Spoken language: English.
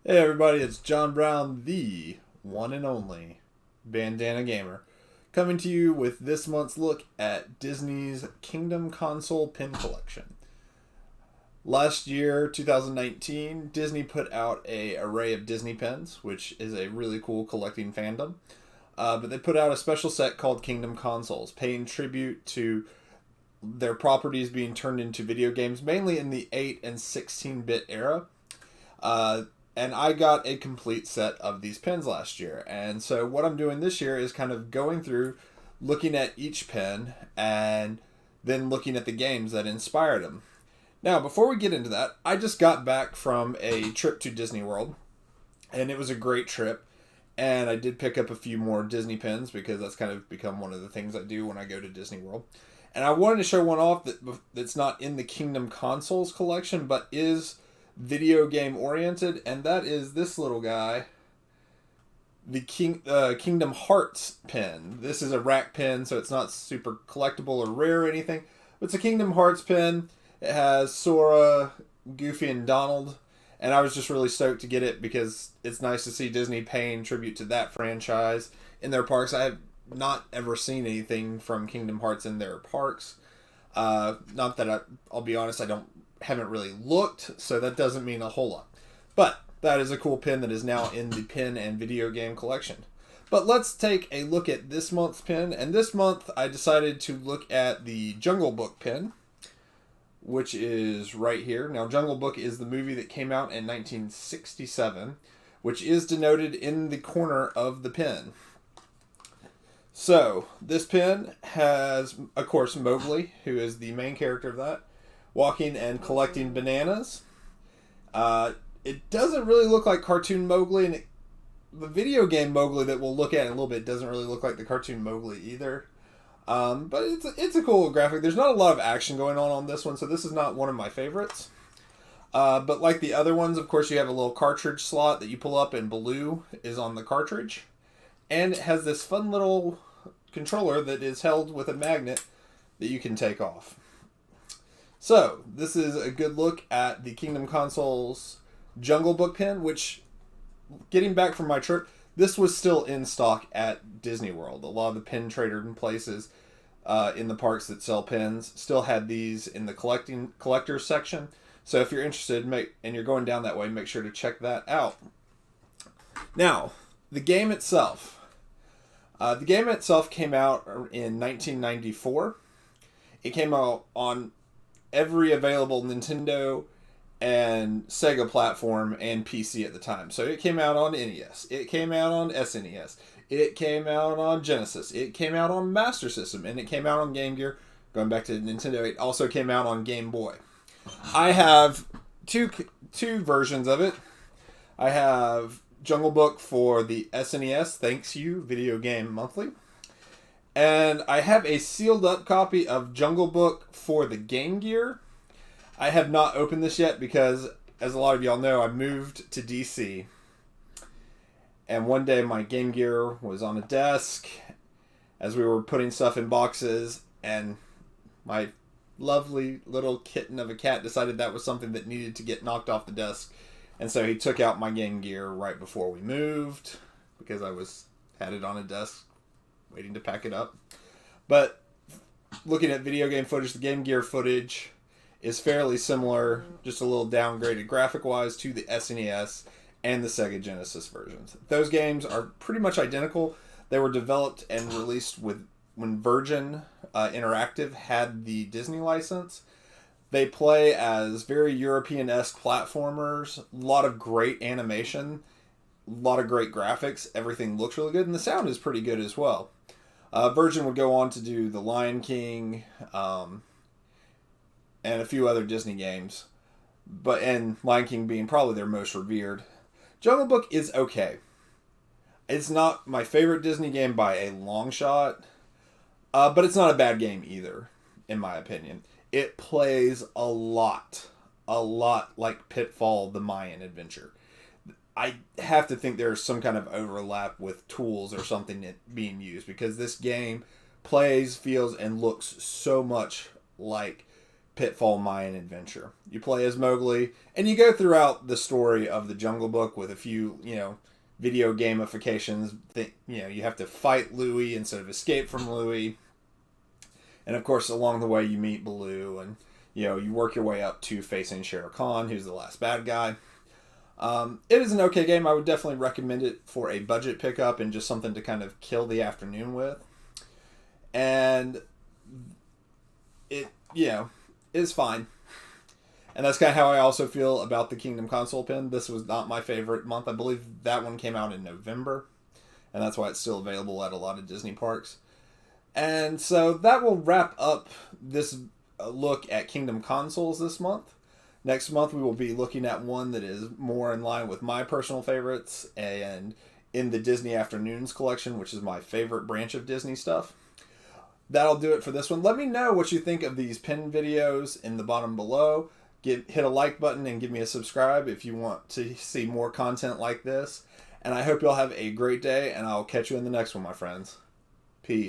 Hey everybody, it's John Brown, the one and only Bandana Gamer, coming to you with this month's look at Disney's Kingdom Console Pin Collection. Last year, 2019, Disney put out a array of Disney pins, which is a really cool collecting fandom. But they put out a special set called Kingdom Consoles, paying tribute to their properties being turned into video games, mainly in the 8 and 16-bit era. And I got a complete set of these pins last year. And so what I'm doing this year is kind of going through, looking at each pin, and then looking at the games that inspired them. Now, before we get into that, I just got back from a trip to Disney World, and it was a great trip. And I did pick up a few more Disney pins because that's kind of become one of the things I do when I go to Disney World. And I wanted to show one off that's not in the Kingdom Consoles collection, but is video game oriented, and that is this little guy, the Kingdom Hearts pin. This is a rack pin, so it's not super collectible or rare or anything, but it's a Kingdom Hearts pin. It has Sora, Goofy, and Donald, and I was just really stoked to get it because it's nice to see Disney paying tribute to that franchise in their parks. I have not ever seen anything from Kingdom Hearts in their parks. Not that I'll be honest, haven't really looked, so that doesn't mean a whole lot. But that is a cool pin that is now in the pin and video game collection. But let's take a look at this month's pin, and this month I decided to look at the Jungle Book pin, which is right here. Now, Jungle Book is the movie that came out in 1967, which is denoted in the corner of the pin. So, this pin has, of course, Mowgli, who is the main character of that, walking and collecting bananas. It doesn't really look like cartoon Mowgli, and the video game Mowgli that we'll look at in a little bit doesn't really look like the cartoon Mowgli either. But it's a cool graphic. There's not a lot of action going on this one, so this is not one of my favorites. But like the other ones, of course, you have a little cartridge slot that you pull up, and Baloo is on the cartridge. And it has this fun little controller that is held with a magnet that you can take off. So, this is a good look at the Kingdom Consoles Jungle Book pin, which, getting back from my trip, this was still in stock at Disney World. A lot of the pin trader places in the parks that sell pins still had these in the collector's section. So if you're interested and you're going down that way, make sure to check that out. Now, the game itself. The game itself came out in 1994. It came out on every available Nintendo and Sega platform and PC at the time. So it came out on NES. It came out on SNES. It came out on Genesis. It came out on Master System. And it came out on Game Gear. Going back to Nintendo, it also came out on Game Boy. I have two versions of it. I have Jungle Book for the SNES, thanks you, Video Game Monthly. And I have a sealed up copy of Jungle Book for the Game Gear. I have not opened this yet because, as a lot of y'all know, I moved to DC. And one day my Game Gear was on a desk as we were putting stuff in boxes, and my lovely little kitten of a cat decided that was something that needed to get knocked off the desk. And so he took out my Game Gear right before we moved because I had it on a desk waiting to pack it up. But looking at video game footage, the Game Gear footage is fairly similar, just a little downgraded graphic-wise to the SNES and the Sega Genesis versions. Those games are pretty much identical. They were developed and released when Virgin Interactive had the Disney license. They play as very European-esque platformers, a lot of great animation, a lot of great graphics, everything looks really good, and the sound is pretty good as well. Virgin would go on to do The Lion King, and a few other Disney games, and Lion King being probably their most revered. Jungle Book is okay. It's not my favorite Disney game by a long shot, but it's not a bad game either, in my opinion. It plays a lot like Pitfall: The Mayan Adventure. I have to think there's some kind of overlap with tools or something being used because this game plays, feels, and looks so much like Pitfall Mayan Adventure. You play as Mowgli, and you go throughout the story of the Jungle Book with a few, video gamifications. You have to fight Louie instead of escape from Louie. And of course, along the way, you meet Baloo, and you work your way up to facing Shere Khan, who's the last bad guy. It is an okay game. I would definitely recommend it for a budget pickup and just something to kind of kill the afternoon with. And it, is fine. And that's kind of how I also feel about the Kingdom console pin. This was not my favorite month. I believe that one came out in November, and that's why it's still available at a lot of Disney parks. And so that will wrap up this look at Kingdom consoles this month. Next month we will be looking at one that is more in line with my personal favorites and in the Disney Afternoons collection, which is my favorite branch of Disney stuff. That'll do it for this one. Let me know what you think of these pin videos in the bottom below. Hit a like button and give me a subscribe if you want to see more content like this. And I hope you'll have a great day, and I'll catch you in the next one, my friends. Peace.